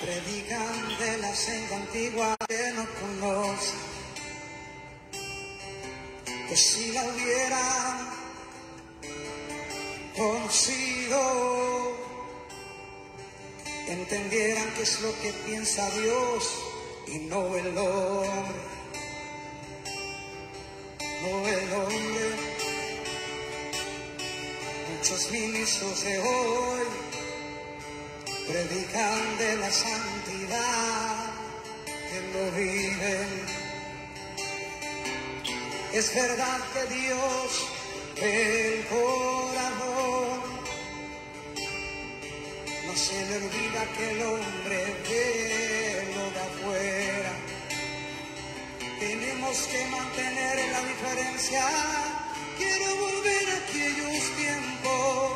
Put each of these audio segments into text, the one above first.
Predican de la senda antigua que no conoce, que si la hubiera conocido, entendieran qué es lo que piensa Dios y no el hombre, no el hombre. Muchos ministros de hoy predican de la santidad que no viven. Es verdad que Dios ve el corazón, no se le olvida que el hombre ve lo de afuera. Tenemos que mantener la diferencia. Quiero volver a aquellos tiempos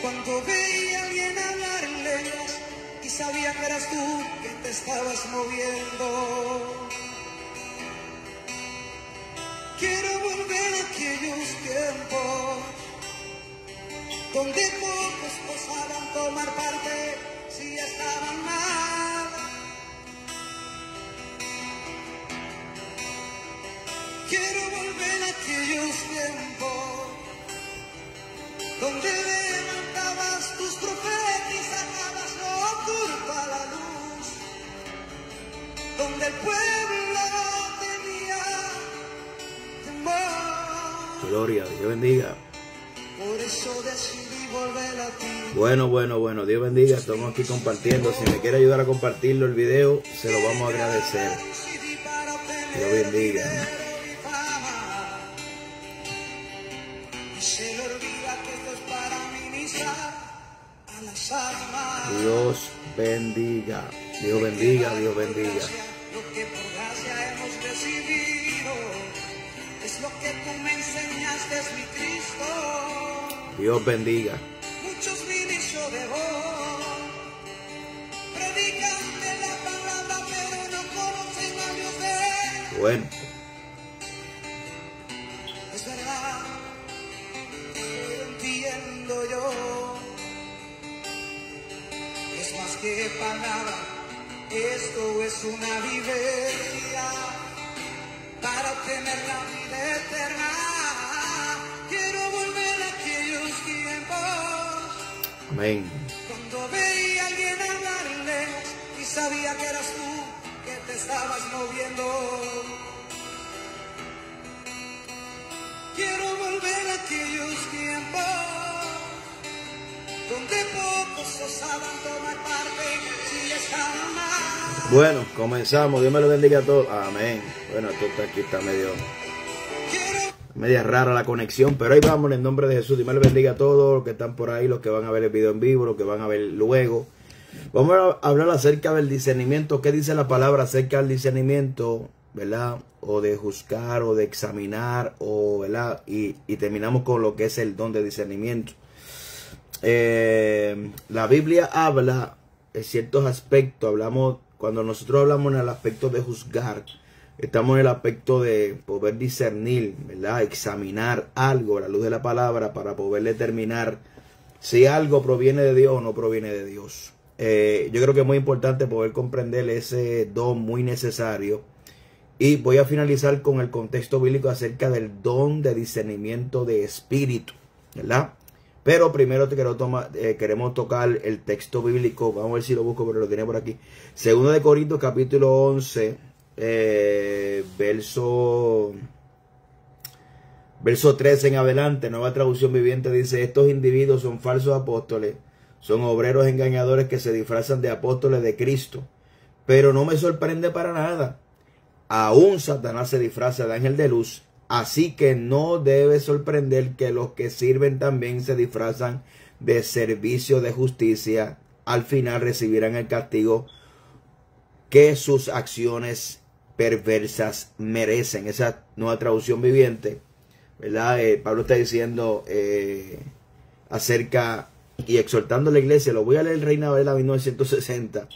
cuando veía a alguien hablar en lenguas y sabía que eras tú que te estabas moviendo. Quiero volver a aquellos tiempos donde pocos osaban tomar parte si estaban mal. Quiero volver a aquellos tiempos donde levantabas tus trofeos y sacabas lo oculto a la luz, donde el pueblo tenía temor. Gloria, Dios bendiga. Por eso decidí volver a ti. Bueno, Dios bendiga. Estamos aquí compartiendo. Si me quiere ayudar a compartirlo el video, se lo vamos a agradecer. Dios bendiga. Dios bendiga, Dios bendiga, Dios bendiga. Lo que por gracia hemos recibido es lo que tú me enseñaste, es mi Cristo. Dios bendiga. Muchos ministros de voz predican de la palabra, pero no conocen a Dios de él. Bueno. Es verdad, lo entiendo yo. Es más que palabra, esto es una vivencia para obtener la vida eterna. Quiero volver a aquellos tiempos. Amén. Cuando veía a alguien hablarle y sabía que eras tú que te estabas moviendo. Quiero volver a aquellos tiempos donde pocos osaban tomar parte si estaban mal. Bueno, comenzamos. Dios me lo bendiga a todos. Amén. Bueno, esto aquí está media rara la conexión, pero ahí vamos en el nombre de Jesús. Dios me lo bendiga a todos los que están por ahí, los que van a ver el video en vivo, los que van a ver luego. Vamos a hablar acerca del discernimiento. ¿Qué dice la palabra acerca del discernimiento? ¿Verdad? O de juzgar, o de examinar, o ¿verdad? Y terminamos con lo que es el don de discernimiento. La Biblia habla en ciertos aspectos. Cuando nosotros hablamos en el aspecto de juzgar, estamos en el aspecto de poder discernir, ¿verdad? Examinar algo a la luz de la palabra para poder determinar si algo proviene de Dios o no proviene de Dios. Yo creo que es muy importante poder comprender ese don muy necesario. Y voy a finalizar con el contexto bíblico acerca del don de discernimiento de espíritu, ¿verdad? Pero primero queremos tocar el texto bíblico. Vamos a ver si lo busco, pero lo tenía por aquí. 2 de Corintios capítulo 11, verso 13 en adelante. Nueva traducción viviente dice: estos individuos son falsos apóstoles, son obreros engañadores que se disfrazan de apóstoles de Cristo. Pero no me sorprende para nada. Aún Satanás se disfraza de ángel de luz. Así que no debe sorprender que los que sirven también se disfrazan de servicio de justicia. Al final recibirán el castigo que sus acciones perversas merecen. Esa nueva traducción viviente, ¿verdad? Pablo está diciendo acerca y exhortando a la iglesia. Lo voy a leer Reina Valera 1960.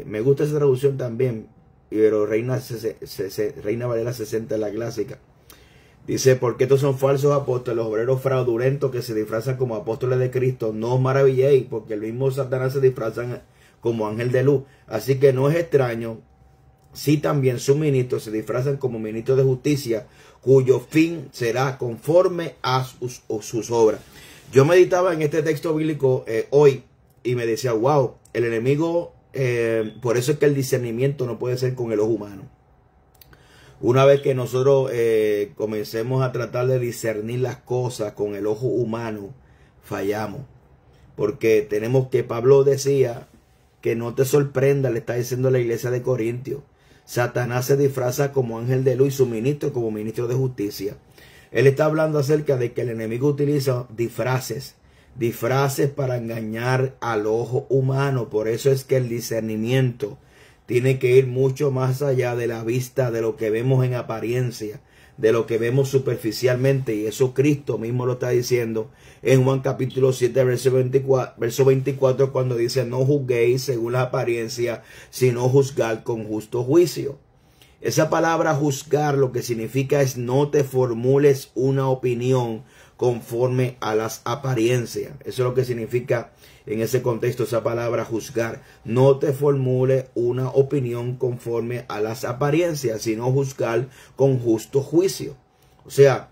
Me gusta esa traducción también, pero Reina Valera 60 es la clásica. Dice, porque estos son falsos apóstoles, obreros fraudulentos que se disfrazan como apóstoles de Cristo. No os maravilléis, porque el mismo Satanás se disfraza como ángel de luz. Así que no es extraño si también sus ministros se disfrazan como ministros de justicia, cuyo fin será conforme a sus obras. Yo meditaba en este texto bíblico hoy y me decía, wow, el enemigo, por eso es que el discernimiento no puede ser con el ojo humano. Una vez que nosotros comencemos a tratar de discernir las cosas con el ojo humano, fallamos. Porque tenemos que, Pablo decía, que no te sorprenda, le está diciendo a la iglesia de Corintios. Satanás se disfraza como ángel de luz y su ministro como ministro de justicia. Él está hablando acerca de que el enemigo utiliza disfraces para engañar al ojo humano. Por eso es que el discernimiento tiene que ir mucho más allá de la vista, de lo que vemos en apariencia, de lo que vemos superficialmente. Y eso Cristo mismo lo está diciendo en Juan capítulo 7, verso 24, cuando dice, no juzguéis según la apariencia, sino juzgar con justo juicio. Esa palabra juzgar lo que significa es no te formules una opinión conforme a las apariencias. Eso es lo que significa en ese contexto esa palabra juzgar. No te formule una opinión conforme a las apariencias, sino juzgar con justo juicio. O sea,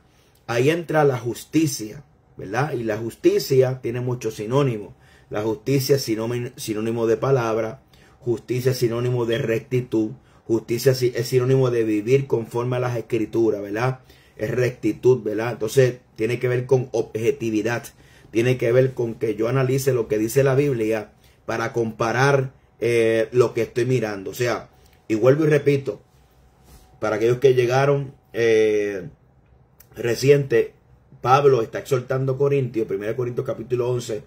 ahí entra la justicia, ¿verdad? Y la justicia tiene muchos sinónimos. La justicia es sinónimo de palabra, justicia es sinónimo de rectitud, justicia es sinónimo de vivir conforme a las escrituras, ¿verdad? Es rectitud, ¿verdad? Entonces tiene que ver con objetividad. Tiene que ver con que yo analice lo que dice la Biblia para comparar lo que estoy mirando. O sea, y vuelvo y repito, para aquellos que llegaron reciente, Pablo está exhortando a Corintios, 1 Corintios capítulo 11,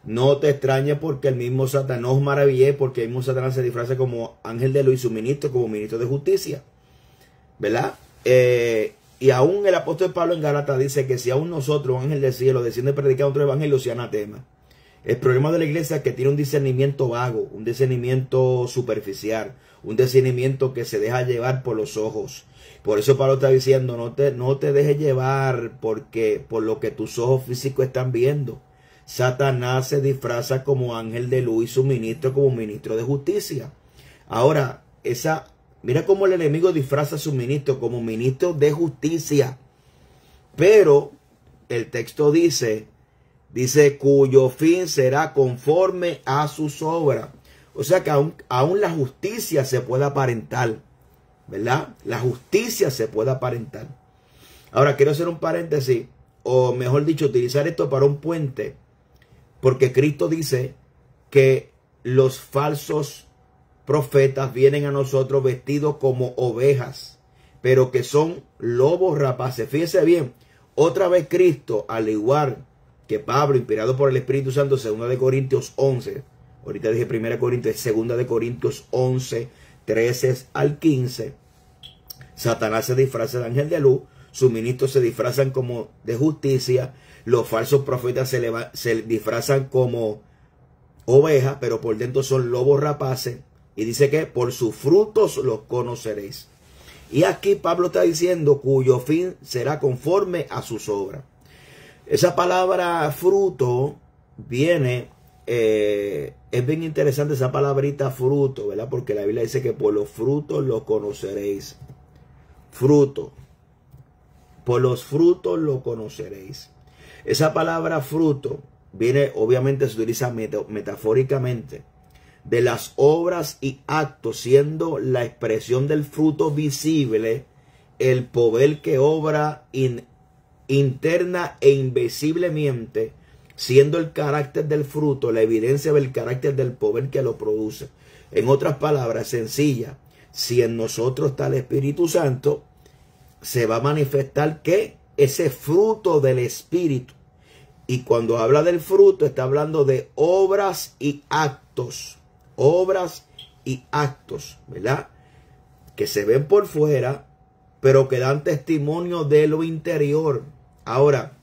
no te extrañes porque el mismo Satanás, no os maravilléis porque el mismo Satanás se disfraza como ángel de luz y su ministro como ministro de justicia, ¿verdad? Y aún el apóstol Pablo en Gálatas dice que si aún nosotros, ángel del cielo, desciende a predicar otro evangelio, sea anatema. El problema de la iglesia es que tiene un discernimiento vago, un discernimiento superficial, un discernimiento que se deja llevar por los ojos. Por eso Pablo está diciendo, no te dejes llevar por lo que tus ojos físicos están viendo. Satanás se disfraza como ángel de luz y su ministro como ministro de justicia. Ahora, mira cómo el enemigo disfraza a su ministro como ministro de justicia. Pero el texto dice cuyo fin será conforme a sus obras. O sea que aún la justicia se puede aparentar, ¿verdad? La justicia se puede aparentar. Ahora quiero hacer un paréntesis, o mejor dicho, utilizar esto para un puente. Porque Cristo dice que los falsos profetas vienen a nosotros vestidos como ovejas, pero que son lobos rapaces. Fíjese bien, otra vez Cristo, al igual que Pablo, inspirado por el Espíritu Santo, 2 de Corintios 11, ahorita dije 1 Corintios, 2 de Corintios 11, 13 al 15, Satanás se disfraza de ángel de luz, sus ministros se disfrazan como de justicia, los falsos profetas se disfrazan como ovejas, pero por dentro son lobos rapaces. Y dice que por sus frutos los conoceréis. Y aquí Pablo está diciendo cuyo fin será conforme a sus obras. Esa palabra fruto viene, es bien interesante esa palabrita fruto, ¿verdad? Porque la Biblia dice que por los frutos los conoceréis. Fruto. Por los frutos lo conoceréis. Esa palabra fruto viene, obviamente se utiliza metafóricamente, de las obras y actos, siendo la expresión del fruto visible, el poder que obra interna e invisiblemente, siendo el carácter del fruto la evidencia del carácter del poder que lo produce. En otras palabras sencillas, si en nosotros está el Espíritu Santo, se va a manifestar que ese fruto del Espíritu. Y cuando habla del fruto, está hablando de obras y actos. Obras y actos, ¿verdad? Que se ven por fuera, pero que dan testimonio de lo interior. Ahora,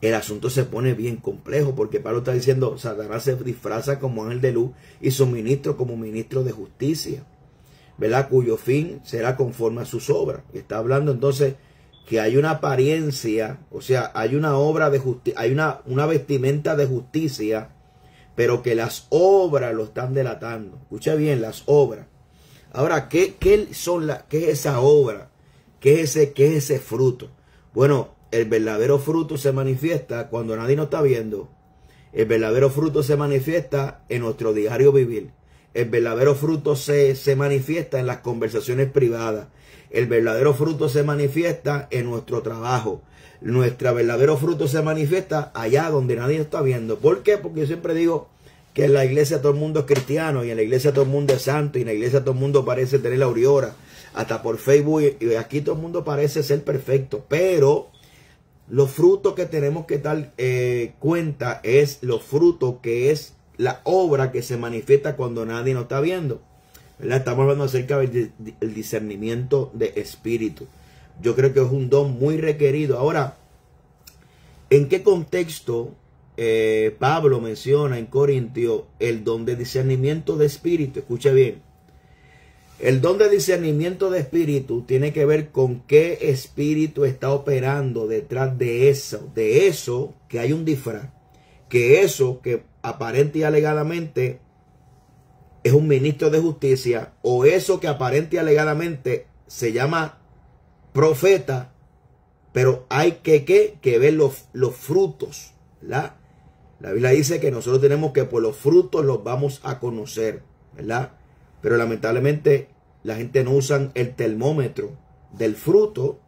el asunto se pone bien complejo, porque Pablo está diciendo, Satanás se disfraza como ángel de luz y su ministro como ministro de justicia, ¿verdad? Cuyo fin será conforme a sus obras. Está hablando entonces, que hay una apariencia, o sea, hay una obra de justicia, hay una vestimenta de justicia, pero que las obras lo están delatando. Escucha bien, las obras. Ahora, ¿qué es esa obra? ¿Qué es ese fruto? Bueno, el verdadero fruto se manifiesta cuando nadie nos está viendo. El verdadero fruto se manifiesta en nuestro diario vivir. El verdadero fruto se manifiesta en las conversaciones privadas. El verdadero fruto se manifiesta en nuestro trabajo. Nuestro verdadero fruto se manifiesta allá donde nadie está viendo. ¿Por qué? Porque yo siempre digo que en la iglesia todo el mundo es cristiano, y en la iglesia todo el mundo es santo, y en la iglesia todo el mundo parece tener la aureola, hasta por Facebook, y aquí todo el mundo parece ser perfecto. Pero los frutos que tenemos que dar cuenta es los frutos que es la obra que se manifiesta cuando nadie nos está viendo. ¿Verdad? Estamos hablando acerca del discernimiento de espíritu. Yo creo que es un don muy requerido. Ahora, ¿en qué contexto Pablo menciona en Corintios el don de discernimiento de espíritu? Escucha bien. El don de discernimiento de espíritu tiene que ver con qué espíritu está operando detrás de eso que hay un disfraz. Que eso que aparente y alegadamente es un ministro de justicia, o eso que aparente y alegadamente se llama profeta, pero hay que ver los frutos, ¿verdad? La Biblia dice que nosotros tenemos que por los frutos los vamos a conocer, ¿verdad? Pero lamentablemente la gente no usa el termómetro del fruto,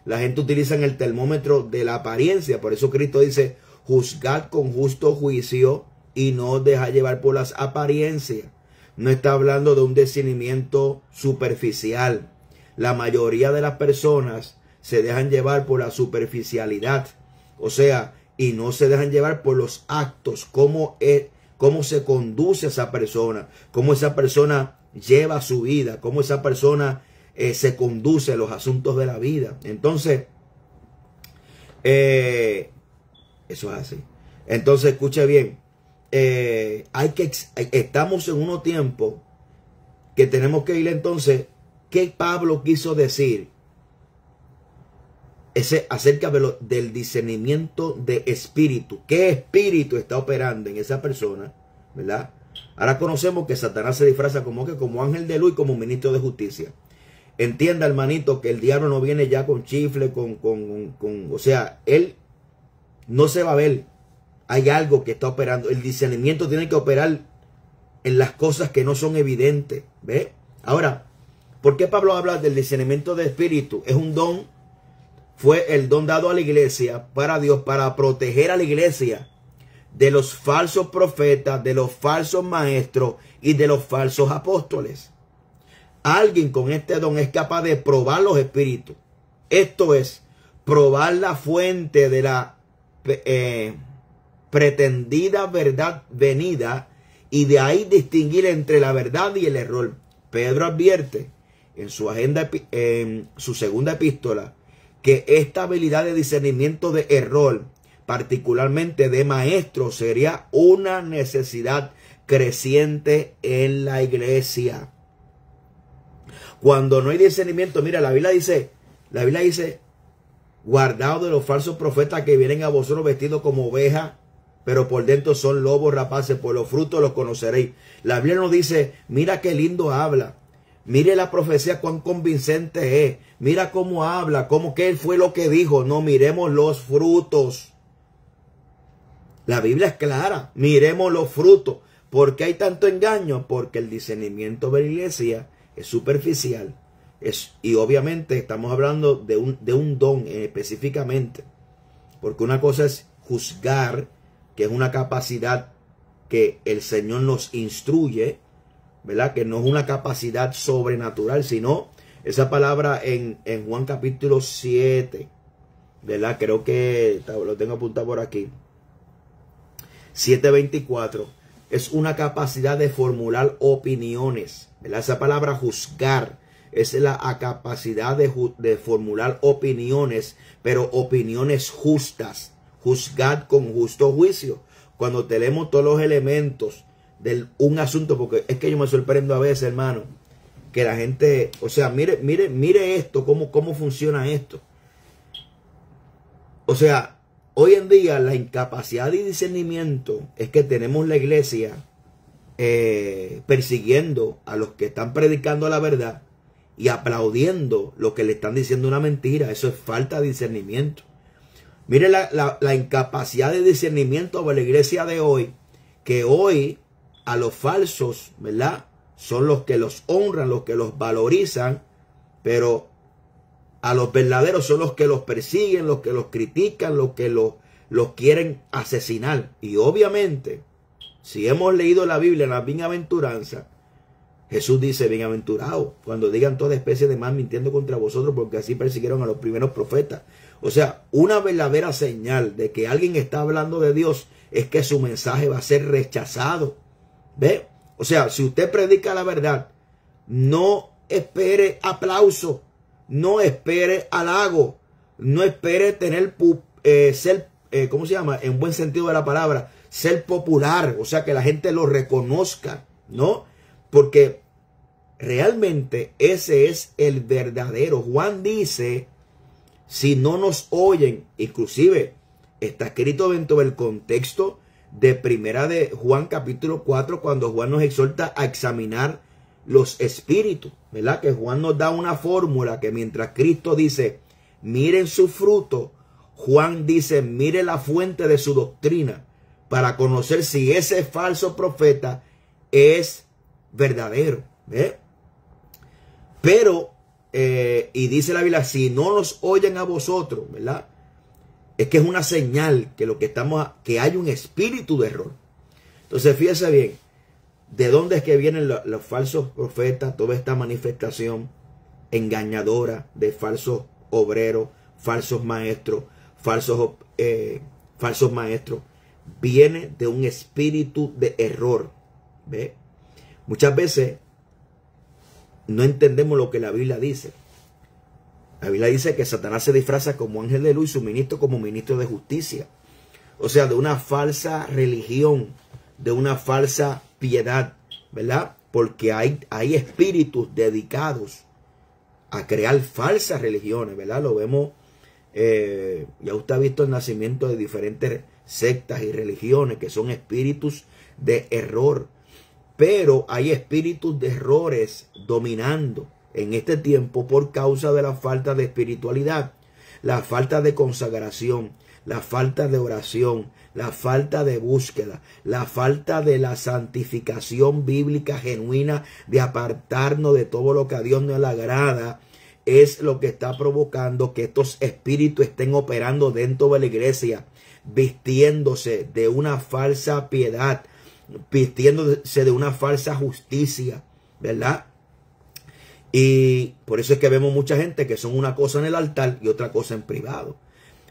la gente utiliza el termómetro de la apariencia. Por eso Cristo dice, juzgad con justo juicio y no os deja llevar por las apariencias. No está hablando de un discernimiento superficial. La mayoría de las personas se dejan llevar por la superficialidad. O sea, y no se dejan llevar por los actos, cómo se conduce esa persona, cómo esa persona lleva su vida, cómo esa persona se conduce a los asuntos de la vida. Entonces, eso es así. Entonces, escuche bien. Estamos en unos tiempos que tenemos que ir entonces. ¿Qué Pablo quiso decir acerca del discernimiento de espíritu? ¿Qué espíritu está operando en esa persona? ¿Verdad? Ahora conocemos que Satanás se disfraza como ángel de luz y como ministro de justicia. Entienda, hermanito, que el diablo no viene ya con chifle, o sea, él no se va a ver. Hay algo que está operando. El discernimiento tiene que operar en las cosas que no son evidentes. ¿Ve? Ahora, ¿por qué Pablo habla del discernimiento de espíritu? Es un don. Fue el don dado a la iglesia para Dios, para proteger a la iglesia de los falsos profetas, de los falsos maestros y de los falsos apóstoles. Alguien con este don es capaz de probar los espíritus. Esto es, probar la fuente de la pretendida verdad venida, y de ahí distinguir entre la verdad y el error. Pedro advierte en su segunda epístola que esta habilidad de discernimiento de error, particularmente de maestro, sería una necesidad creciente en la iglesia. Cuando no hay discernimiento, mira, la Biblia dice, guardaos de los falsos profetas que vienen a vosotros vestidos como ovejas, pero por dentro son lobos rapaces. Por los frutos los conoceréis. La Biblia nos dice, mira qué lindo habla. Mire la profecía cuán convincente es. Mira cómo habla, cómo que él fue lo que dijo. No, miremos los frutos. La Biblia es clara. Miremos los frutos. ¿Por qué hay tanto engaño? Porque el discernimiento de la iglesia es superficial. Y obviamente estamos hablando de un don específicamente. Porque una cosa es juzgar, que es una capacidad que el Señor nos instruye, ¿verdad? Que no es una capacidad sobrenatural, sino esa palabra en Juan capítulo 7, ¿verdad? Creo que lo tengo apuntado por aquí. 7:24. Es una capacidad de formular opiniones, ¿verdad? Esa palabra juzgar es la capacidad de formular opiniones, pero opiniones justas. Juzgad con justo juicio. Cuando tenemos todos los elementos de un asunto, porque es que yo me sorprendo a veces, hermano, que la gente, o sea, mire esto, cómo funciona esto. O sea, hoy en día la incapacidad de discernimiento es que tenemos la iglesia persiguiendo a los que están predicando la verdad y aplaudiendo lo que le están diciendo una mentira. Eso es falta de discernimiento. Mire la incapacidad de discernimiento de la iglesia de hoy, que hoy a los falsos, ¿verdad?, son los que los honran, los que los valorizan, pero a los verdaderos son los que los persiguen, los que los critican, los que los quieren asesinar. Y obviamente, si hemos leído la Biblia en la bienaventuranza, Jesús dice: bienaventurados cuando digan toda especie de mal mintiendo contra vosotros, porque así persiguieron a los primeros profetas. O sea, una verdadera señal de que alguien está hablando de Dios es que su mensaje va a ser rechazado. ¿Ve? O sea, si usted predica la verdad, no espere aplauso, no espere halago, no espere tener ser, ¿cómo se llama? En buen sentido de la palabra, ser popular, o sea, que la gente lo reconozca, ¿no? Porque realmente ese es el verdadero. Juan dice: si no nos oyen, inclusive está escrito dentro del contexto de primera de Juan capítulo 4, cuando Juan nos exhorta a examinar los espíritus, ¿verdad? Que Juan nos da una fórmula que mientras Cristo dice: miren su fruto, Juan dice: mire la fuente de su doctrina, para conocer si ese falso profeta es verdadero, ¿ve? Pero, y dice la Biblia: si no nos oyen a vosotros, ¿verdad?, es que es una señal que lo que que hay un espíritu de error. Entonces, fíjese bien, ¿de dónde es que vienen los falsos profetas? Toda esta manifestación engañadora de falsos obreros, falsos maestros, falsos maestros, viene de un espíritu de error. ¿Ve? Muchas veces no entendemos lo que la Biblia dice. La Biblia dice que Satanás se disfraza como ángel de luz y su ministro como ministro de justicia. O sea, de una falsa religión, de una falsa piedad, ¿verdad? Porque hay espíritus dedicados a crear falsas religiones, ¿verdad? Lo vemos, ya usted ha visto el nacimiento de diferentes sectas y religiones que son espíritus de error. Pero hay espíritus de errores dominando en este tiempo por causa de la falta de espiritualidad, la falta de consagración, la falta de oración, la falta de búsqueda, la falta de la santificación bíblica genuina, de apartarnos de todo lo que a Dios no le agrada, es lo que está provocando que estos espíritus estén operando dentro de la iglesia, vistiéndose de una falsa piedad, vistiéndose de una falsa justicia, ¿verdad? Y por eso es que vemos mucha gente que son una cosa en el altar y otra cosa en privado.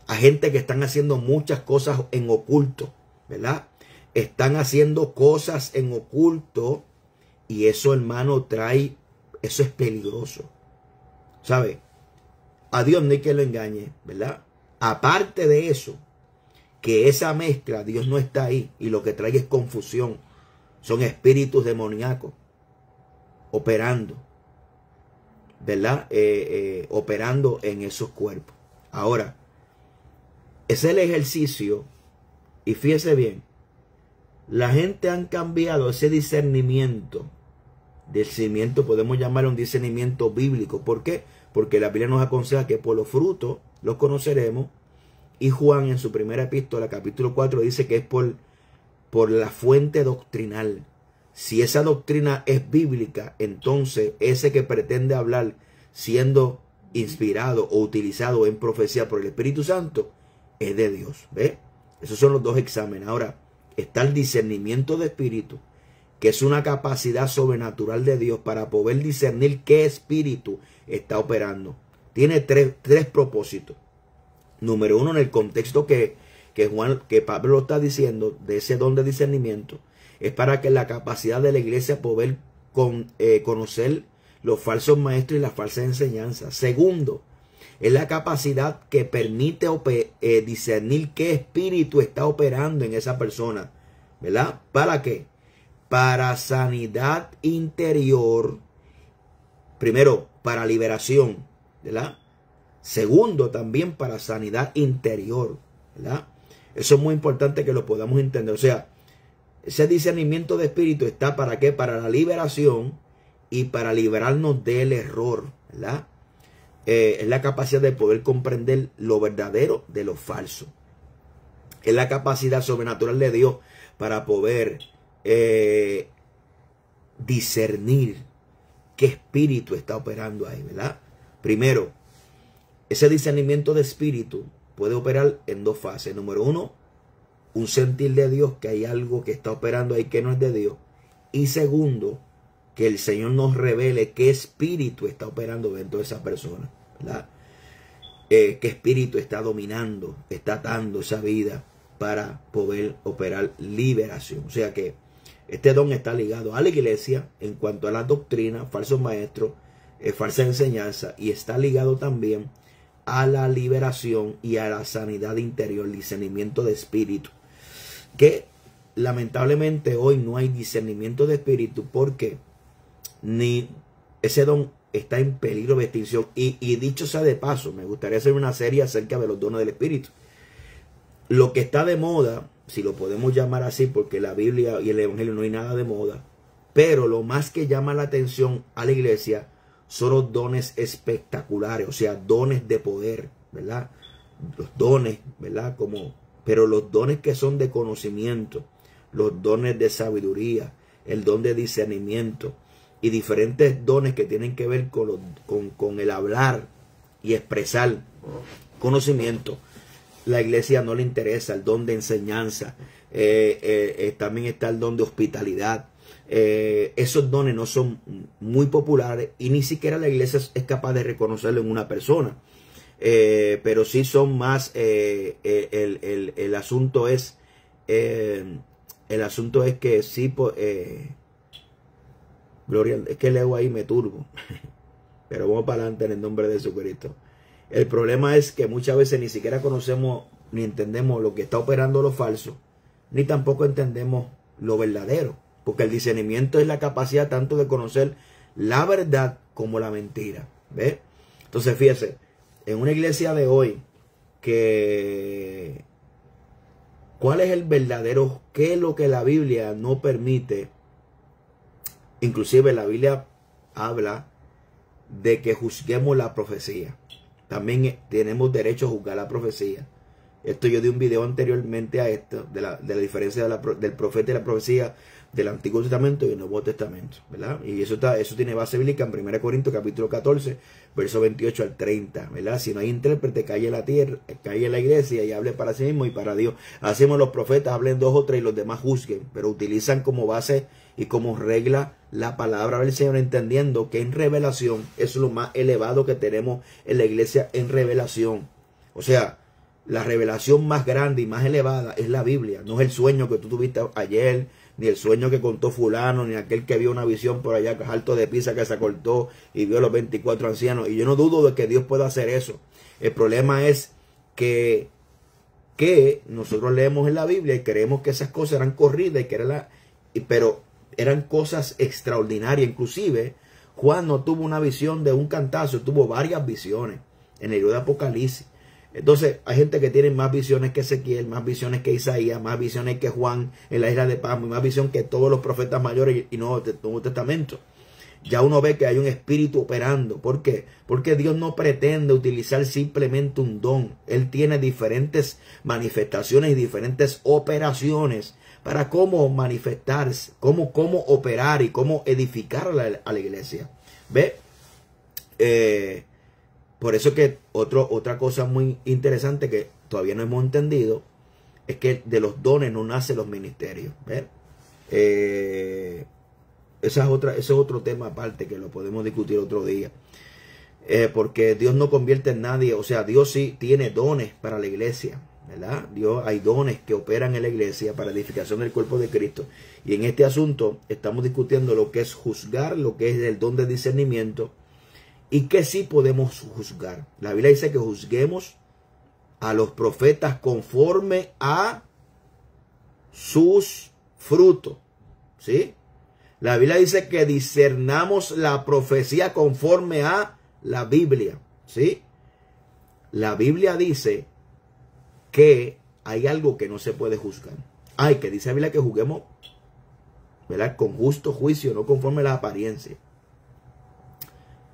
Hay gente que están haciendo muchas cosas en oculto, ¿verdad? Están haciendo cosas en oculto y eso, hermano, eso es peligroso. ¿Sabe? A Dios no hay que lo engañe, ¿verdad? Aparte de eso, que esa mezcla, Dios no está ahí y lo que trae es confusión. Son espíritus demoníacos operando, ¿verdad? Operando en esos cuerpos. Ahora, es el ejercicio, y fíjese bien, la gente han cambiado ese discernimiento. Discernimiento, podemos llamarlo un discernimiento bíblico. ¿Por qué? Porque la Biblia nos aconseja que por los frutos los conoceremos. Y Juan en su primera epístola, capítulo 4, dice que es por la fuente doctrinal. Si esa doctrina es bíblica, entonces ese que pretende hablar siendo inspirado o utilizado en profecía por el Espíritu Santo es de Dios. ¿Ve? Esos son los dos exámenes. Ahora, está el discernimiento de espíritu, que es una capacidad sobrenatural de Dios para poder discernir qué espíritu está operando. Tiene tres propósitos. Número uno, en el contexto que Pablo está diciendo de ese don de discernimiento, es para que la capacidad de la iglesia poder conocer los falsos maestros y las falsas enseñanzas. Segundo, es la capacidad que permite discernir qué espíritu está operando en esa persona, ¿verdad? ¿Para qué? Para sanidad interior, primero para liberación, ¿verdad? Segundo, también para sanidad interior, ¿verdad? Eso es muy importante que lo podamos entender. O sea, ese discernimiento de espíritu está ¿para qué? Para la liberación y para liberarnos del error, ¿verdad? Es la capacidad de poder comprender lo verdadero de lo falso. Es la capacidad sobrenatural de Dios para poder discernir qué espíritu está operando ahí, ¿verdad? Primero, ese discernimiento de espíritu puede operar en dos fases. Número uno, un sentir de Dios que hay algo que está operando ahí que no es de Dios. Y segundo, que el Señor nos revele qué espíritu está operando dentro de esa persona, ¿verdad? Qué espíritu está dominando, está atando esa vida para poder operar liberación. O sea que este don está ligado a la iglesia en cuanto a la doctrina, falsos maestros, falsa enseñanza, y está ligado también a la liberación y a la sanidad interior, discernimiento de espíritu. Que lamentablemente hoy no hay discernimiento de espíritu porque ni ese don está en peligro de extinción. Y dicho sea de paso, me gustaría hacer una serie acerca de los dones del espíritu. Lo que está de moda, si lo podemos llamar así, porque la Biblia y el Evangelio no hay nada de moda, pero lo más que llama la atención a la iglesia son los dones espectaculares, o sea, dones de poder, ¿verdad? Los dones, ¿verdad? Pero los dones que son de conocimiento, los dones de sabiduría, el don de discernimiento y diferentes dones que tienen que ver con el hablar y expresar conocimiento. La iglesia no le interesa el don de enseñanza, también está el don de hospitalidad. Esos dones no son muy populares y ni siquiera la iglesia es capaz de reconocerlo en una persona. Pero sí son más, el asunto es que sí, Gloria, es que leo ahí me turbo, pero vamos para adelante en el nombre de Jesucristo. El problema es que muchas veces ni siquiera conocemos ni entendemos lo que está operando lo falso, ni tampoco entendemos lo verdadero, porque el discernimiento es la capacidad tanto de conocer la verdad como la mentira, ¿ve? Entonces fíjese, en una iglesia de hoy, ¿cuál es el verdadero? ¿Qué es lo que la Biblia no permite? Inclusive la Biblia habla de que juzguemos la profecía. También tenemos derecho a juzgar la profecía. Esto yo di un video anteriormente a esto, de la diferencia del profeta y la profecía del Antiguo Testamento y el Nuevo Testamento, ¿verdad? Y eso tiene base bíblica en 1 Corintios capítulo 14, verso 28 al 30, ¿verdad? Si no hay intérprete, calle en la tierra, calle en la iglesia y hable para sí mismo y para Dios. Hacemos los profetas, hablen dos o tres y los demás juzguen, pero utilizan como base y como regla la palabra del Señor, entendiendo que en revelación es lo más elevado que tenemos en la iglesia, en revelación. O sea, la revelación más grande y más elevada es la Biblia. No es el sueño que tú tuviste ayer, ni el sueño que contó fulano, ni aquel que vio una visión por allá, que es alto de Pisa, que se acortó y vio a los 24 ancianos. Y yo no dudo de que Dios pueda hacer eso. El problema es que nosotros leemos en la Biblia y creemos que esas cosas eran corridas, pero eran cosas extraordinarias. Inclusive Juan no tuvo una visión de un cantazo, tuvo varias visiones en el libro de Apocalipsis. Entonces hay gente que tiene más visiones que Ezequiel, más visiones que Isaías, más visiones que Juan en la isla de Patmos, y más visión que todos los profetas mayores y Nuevo Testamento. Ya uno ve que hay un espíritu operando. ¿Por qué? Porque Dios no pretende utilizar simplemente un don. Él tiene diferentes manifestaciones y diferentes operaciones para cómo manifestarse, cómo operar y cómo edificar a la iglesia. ¿Ve? Por eso que otra cosa muy interesante que todavía no hemos entendido es que de los dones no nacen los ministerios. ¿Ve? Ese es otro tema aparte que lo podemos discutir otro día. Porque Dios no convierte en nadie. O sea, Dios sí tiene dones para la iglesia, ¿verdad? Dios, hay dones que operan en la iglesia para edificación del cuerpo de Cristo. Y en este asunto estamos discutiendo lo que es juzgar, lo que es el don de discernimiento y que sí podemos juzgar. La Biblia dice que juzguemos a los profetas conforme a sus frutos, ¿sí? La Biblia dice que discernamos la profecía conforme a la Biblia, ¿sí? la Biblia dice que hay algo que no se puede juzgar. Ay, que dice la Biblia que juzguemos, ¿verdad?, con justo juicio, no conforme a las apariencias.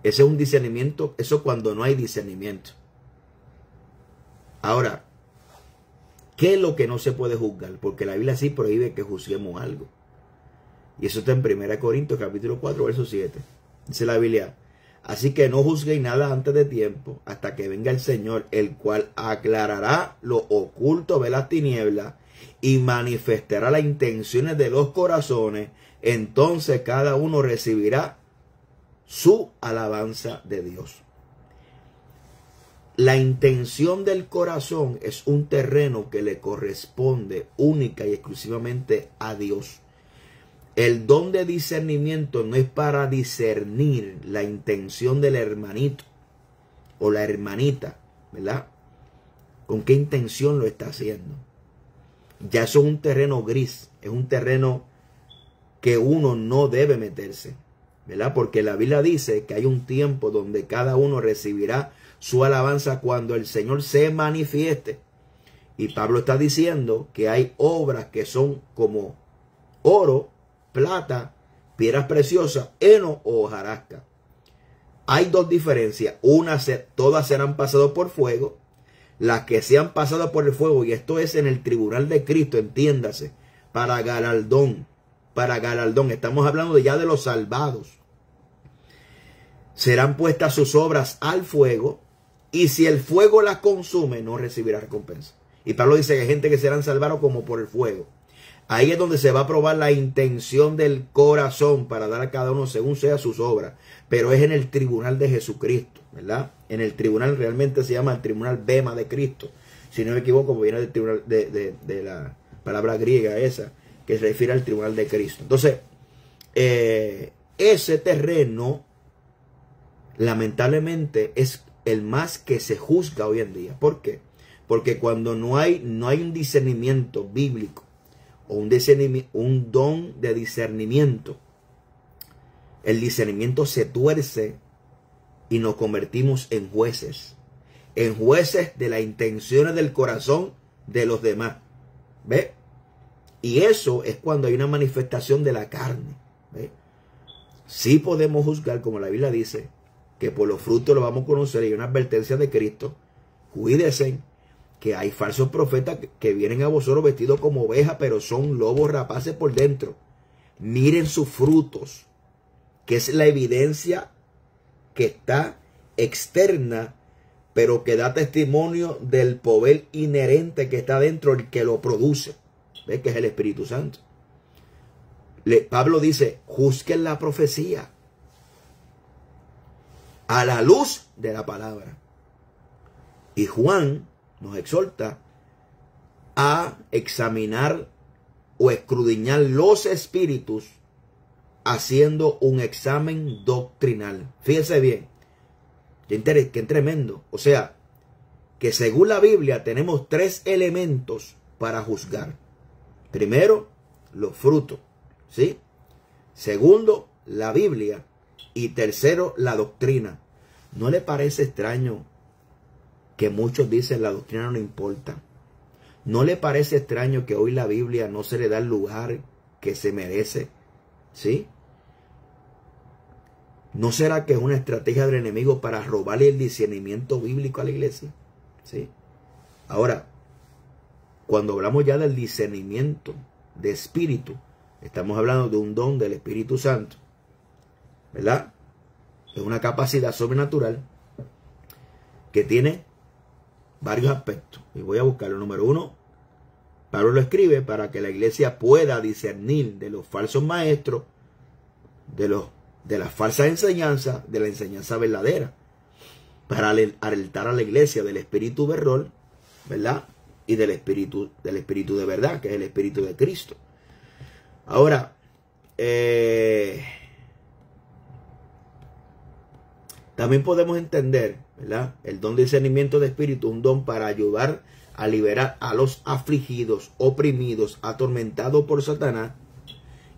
Ese es un discernimiento, eso cuando no hay discernimiento. Ahora, ¿qué es lo que no se puede juzgar? Porque la Biblia sí prohíbe que juzguemos algo. Y eso está en 1 Corintios capítulo 4, verso 7. Dice la Biblia: así que no juzguéis nada antes de tiempo, hasta que venga el Señor, el cual aclarará lo oculto de las tinieblas y manifestará las intenciones de los corazones. Entonces cada uno recibirá su alabanza de Dios. La intención del corazón es un terreno que le corresponde única y exclusivamente a Dios. El don de discernimiento no es para discernir la intención del hermanito o la hermanita, ¿verdad? ¿Con qué intención lo está haciendo? Ya eso es un terreno gris, es un terreno que uno no debe meterse, ¿verdad? Porque la Biblia dice que hay un tiempo donde cada uno recibirá su alabanza cuando el Señor se manifieste. Y Pablo está diciendo que hay obras que son como oro, plata, piedras preciosas, heno o hojarasca. Hay dos diferencias. Una, todas serán pasadas por fuego. Las que sean pasadas por el fuego, y esto es en el tribunal de Cristo, entiéndase, para galardón. Para galardón. Estamos hablando ya de los salvados. Serán puestas sus obras al fuego, y si el fuego las consume, no recibirá recompensa. Y Pablo dice que hay gente que serán salvados como por el fuego. Ahí es donde se va a probar la intención del corazón para dar a cada uno según sea sus obras. Pero es en el tribunal de Jesucristo, ¿verdad? En el tribunal, realmente se llama el tribunal bema de Cristo. Si no me equivoco, viene del tribunal de la palabra griega esa, que se refiere al tribunal de Cristo. Entonces, ese terreno, lamentablemente, es el más que se juzga hoy en día. ¿Por qué? Porque cuando no hay un discernimiento bíblico, o un don de discernimiento, el discernimiento se tuerce y nos convertimos en jueces de las intenciones del corazón de los demás. ¿Ve? Y eso es cuando hay una manifestación de la carne. ¿Ve? Sí podemos juzgar, como la Biblia dice, que por los frutos lo vamos a conocer, y hay una advertencia de Cristo: cuídense, que hay falsos profetas que vienen a vosotros vestidos como ovejas, pero son lobos rapaces por dentro. Miren sus frutos, que es la evidencia que está externa, pero que da testimonio del poder inherente que está dentro, el que lo produce. ¿Ves? Que es el Espíritu Santo. Pablo dice: juzguen la profecía a la luz de la palabra. Y Juan nos exhorta a examinar o escudriñar los espíritus haciendo un examen doctrinal. Fíjense bien, qué tremendo. O sea, que según la Biblia tenemos tres elementos para juzgar. Primero, los frutos, ¿sí? Segundo, la Biblia. Y tercero, la doctrina. ¿No le parece extraño que muchos dicen la doctrina no importa? ¿No le parece extraño que hoy la Biblia no se le da el lugar que se merece? ¿Sí? ¿No será que es una estrategia del enemigo para robarle el discernimiento bíblico a la iglesia? ¿Sí? Ahora, cuando hablamos ya del discernimiento de espíritu, estamos hablando de un don del Espíritu Santo, ¿verdad? Es una capacidad sobrenatural que tiene varios aspectos. Y voy a buscarlo. Número uno, Pablo lo escribe para que la iglesia pueda discernir de los falsos maestros, de las falsas enseñanzas, de la enseñanza verdadera. Para alertar a la iglesia del espíritu de error, ¿verdad? Y del espíritu de verdad, que es el Espíritu de Cristo. Ahora, también podemos entender, ¿verdad?, el don de discernimiento de espíritu, un don para ayudar a liberar a los afligidos, oprimidos, atormentados por Satanás.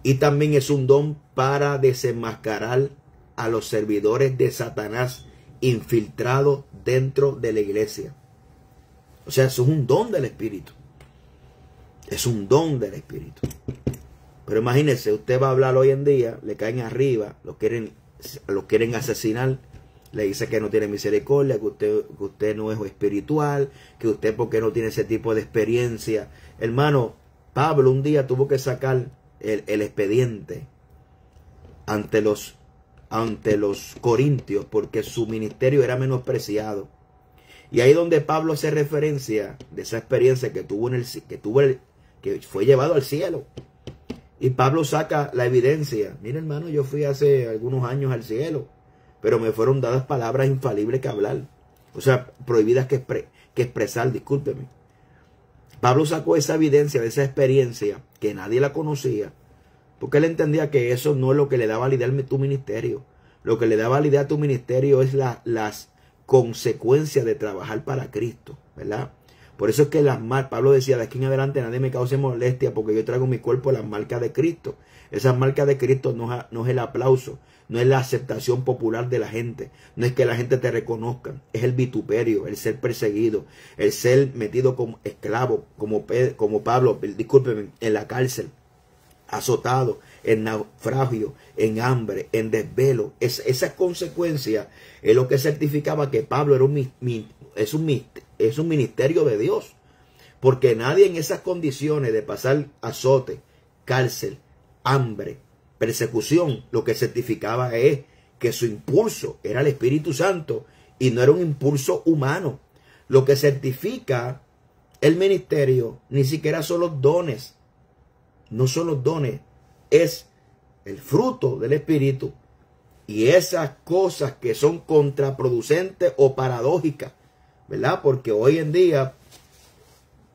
Y también es un don para desenmascarar a los servidores de Satanás infiltrado dentro de la iglesia. O sea, eso es un don del Espíritu. Es un don del Espíritu. Pero imagínense, usted va a hablar hoy en día, le caen arriba, lo quieren asesinar, le dice que no tiene misericordia, que usted no es espiritual, que usted porque no tiene ese tipo de experiencia. Hermano, Pablo un día tuvo que sacar el expediente ante los corintios porque su ministerio era menospreciado. Y ahí donde Pablo hace referencia de esa experiencia que que fue llevado al cielo. Y Pablo saca la evidencia. Mira, hermano, yo fui hace algunos años al cielo, pero me fueron dadas palabras infalibles que hablar. O sea, prohibidas que expresar, discúlpeme. Pablo sacó esa evidencia de esa experiencia que nadie la conocía, porque él entendía que eso no es lo que le da validez a tu ministerio. Lo que le da validez a tu ministerio es las consecuencias de trabajar para Cristo, ¿verdad? Por eso es que Pablo decía, de aquí en adelante nadie me cause molestia porque yo traigo en mi cuerpo las marcas de Cristo. Esas marcas de Cristo no es el aplauso, no es la aceptación popular de la gente, no es que la gente te reconozca, es el vituperio, el ser perseguido, el ser metido como esclavo, como Pablo, discúlpeme, en la cárcel, azotado, en naufragio, en hambre, en desvelo. Esa consecuencia es lo que certificaba que Pablo era es un ministerio de Dios, porque nadie en esas condiciones de pasar azote, cárcel, hambre, persecución, lo que certificaba es que su impulso era el Espíritu Santo y no era un impulso humano. Lo que certifica el ministerio ni siquiera son los dones, no son los dones, es el fruto del Espíritu y esas cosas que son contraproducentes o paradójicas, ¿verdad? Porque hoy en día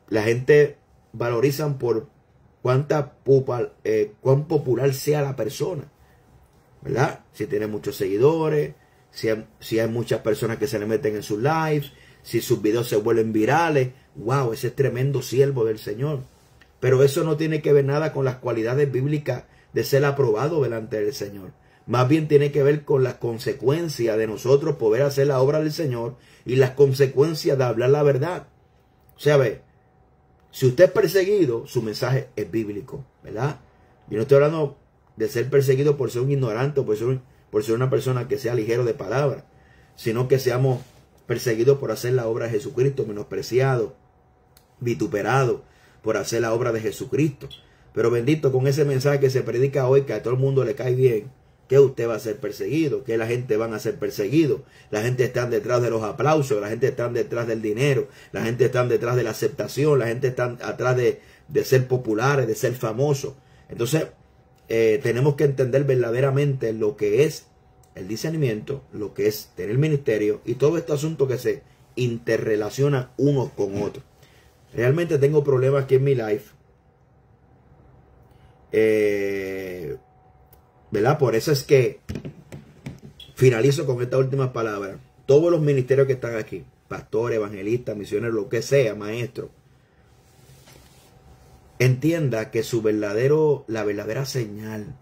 la gente valoriza por cuán popular sea la persona, ¿verdad? Si tiene muchos seguidores, si hay muchas personas que se le meten en sus lives, si sus videos se vuelven virales. ¡Wow! Ese es tremendo siervo del Señor. Pero eso no tiene que ver nada con las cualidades bíblicas de ser aprobado delante del Señor. Más bien tiene que ver con las consecuencias de nosotros poder hacer la obra del Señor y las consecuencias de hablar la verdad. O sea, si usted es perseguido, su mensaje es bíblico, ¿verdad? Yo no estoy hablando de ser perseguido por ser un ignorante o por ser una persona que sea ligero de palabra, sino que seamos perseguidos por hacer la obra de Jesucristo, menospreciados, vituperados por hacer la obra de Jesucristo. Pero bendito, con ese mensaje que se predica hoy, que a todo el mundo le cae bien, que usted va a ser perseguido, que la gente van a ser perseguidos, la gente está detrás de los aplausos, la gente está detrás del dinero, la gente está detrás de la aceptación, la gente está atrás de ser populares, de ser famosos. Entonces tenemos que entender verdaderamente lo que es el discernimiento, lo que es tener ministerio y todo este asunto que se interrelaciona unos con otros. Realmente tengo problemas aquí en mi life, ¿verdad? Por eso es que finalizo con esta última palabra. Todos los ministerios que están aquí, pastores, evangelistas, misioneros, lo que sea, maestros, entienda que la verdadera señal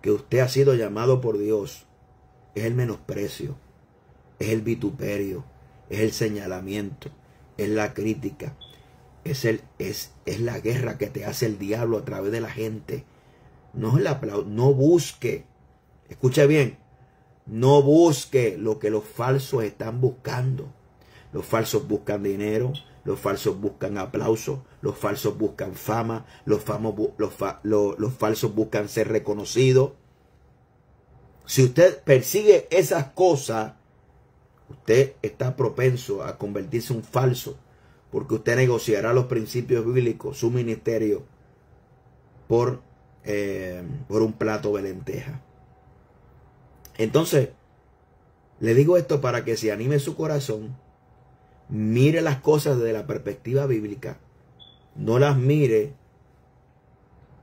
que usted ha sido llamado por Dios es el menosprecio, es el vituperio, es el señalamiento, es la crítica, es la guerra que te hace el diablo a través de la gente. No es el aplauso, no busque, escuche bien, no busque lo que los falsos están buscando. Los falsos buscan dinero, los falsos buscan aplauso, los falsos buscan fama, los falsos buscan ser reconocidos. Si usted persigue esas cosas, usted está propenso a convertirse en un falso, porque usted negociará los principios bíblicos, su ministerio, por un plato de lenteja. Entonces, le digo esto para que se anime su corazón, mire las cosas desde la perspectiva bíblica, no las mire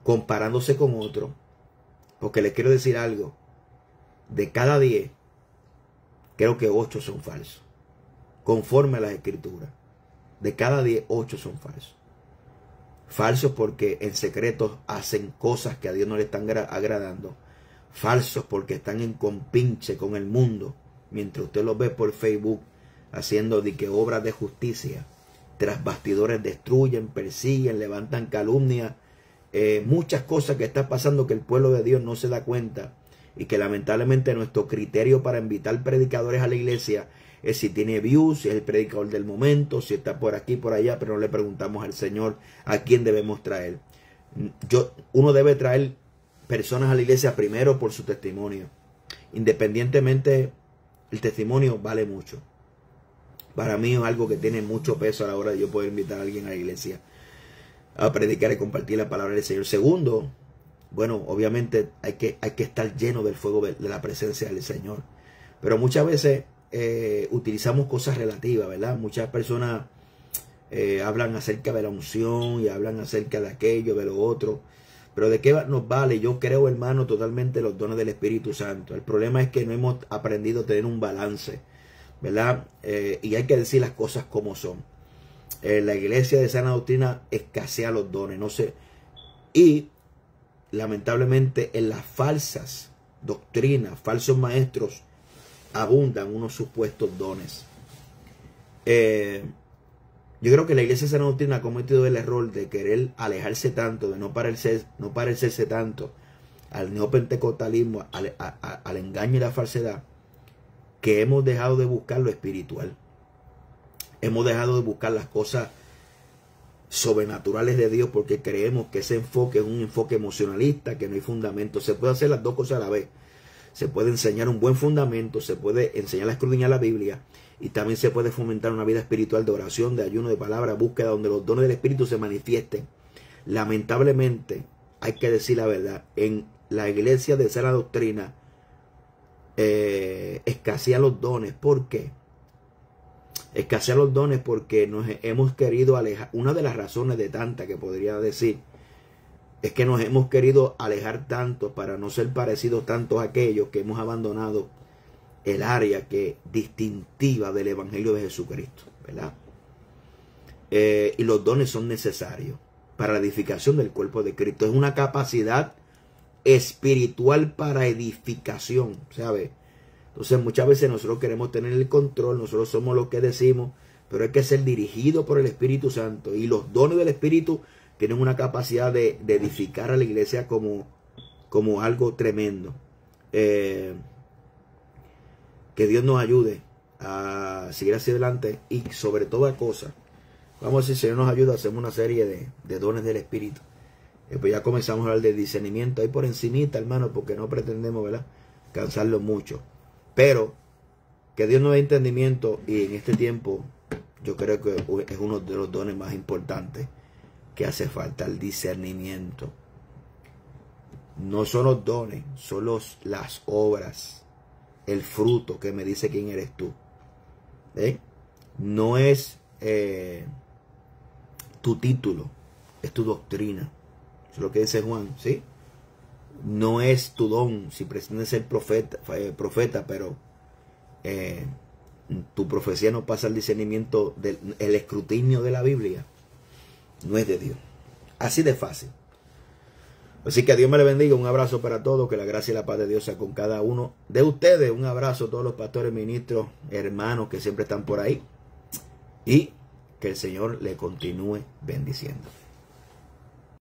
comparándose con otros, porque les quiero decir algo, de cada 10, creo que 8 son falsos, conforme a las escrituras. De cada 10, 8 son falsos. Falsos porque en secreto hacen cosas que a Dios no le están agradando. Falsos porque están en compinche con el mundo, mientras usted los ve por Facebook haciendo de que obras de justicia, tras bastidores destruyen, persiguen, levantan calumnias, muchas cosas que están pasando que el pueblo de Dios no se da cuenta, y que lamentablemente nuestro criterio para invitar predicadores a la iglesia es si tiene views, si es el predicador del momento, si está por aquí, por allá, pero no le preguntamos al Señor a quién debemos traer. Uno debe traer personas a la iglesia primero por su testimonio. Independientemente, el testimonio vale mucho. Para mí es algo que tiene mucho peso a la hora de yo poder invitar a alguien a la iglesia a predicar y compartir la palabra del Señor. Segundo, bueno, obviamente hay que estar lleno del fuego de la presencia del Señor. Pero muchas veces utilizamos cosas relativas, ¿verdad? Muchas personas hablan acerca de la unción y hablan acerca de aquello, de lo otro. Pero ¿de qué nos vale? Yo creo, hermano, totalmente los dones del Espíritu Santo. El problema es que no hemos aprendido a tener un balance, ¿verdad? Y hay que decir las cosas como son. La iglesia de sana doctrina escasea los dones, no sé. Y lamentablemente en las falsas doctrinas, falsos maestros, abundan unos supuestos dones. Yo creo que la iglesia de sana doctrina ha cometido el error de querer alejarse tanto, de no parecerse tanto al neopentecostalismo, al engaño y la falsedad, que hemos dejado de buscar lo espiritual. Hemos dejado de buscar las cosas sobrenaturales de Dios porque creemos que ese enfoque es un enfoque emocionalista, que no hay fundamento. Se puede hacer las dos cosas a la vez. Se puede enseñar un buen fundamento, se puede enseñar a escudriñar la Biblia, y también se puede fomentar una vida espiritual de oración, de ayuno, de palabra, búsqueda, donde los dones del Espíritu se manifiesten. Lamentablemente, hay que decir la verdad, en la iglesia de sana doctrina escasean los dones. ¿Por qué? Escasean los dones porque nos hemos querido alejar. Una de las razones de tantas que podría decir es que nos hemos querido alejar tanto para no ser parecidos tanto a aquellos que hemos abandonado el área que distintiva del Evangelio de Jesucristo, ¿verdad? Y los dones son necesarios para la edificación del cuerpo de Cristo. Es una capacidad espiritual para edificación, ¿sabe? Entonces muchas veces nosotros queremos tener el control, nosotros somos los que decimos, pero hay que ser dirigido por el Espíritu Santo. Y los dones del Espíritu tienen una capacidad de edificar a la iglesia como algo tremendo. Que Dios nos ayude a seguir hacia adelante y sobre toda cosa. Vamos a ver si el Señor nos ayuda. Hacemos una serie de dones del Espíritu. Pues ya comenzamos a hablar de discernimiento ahí por encimita, hermano, porque no pretendemos, ¿verdad?, cansarlo mucho. Pero que Dios nos dé entendimiento, y en este tiempo yo creo que es uno de los dones más importantes que hace falta, el discernimiento. No son los dones, son las obras, el fruto que me dice quién eres tú. No es tu título, es tu doctrina. Eso es lo que dice Juan, ¿sí? No es tu don, si pretendes ser profeta, pero tu profecía no pasa al discernimiento, el escrutinio de la Biblia, no es de Dios. Así de fácil. Así que Dios me le bendiga. Un abrazo para todos. Que la gracia y la paz de Dios sea con cada uno de ustedes. Un abrazo a todos los pastores, ministros, hermanos que siempre están por ahí. Y que el Señor le continúe bendiciendo.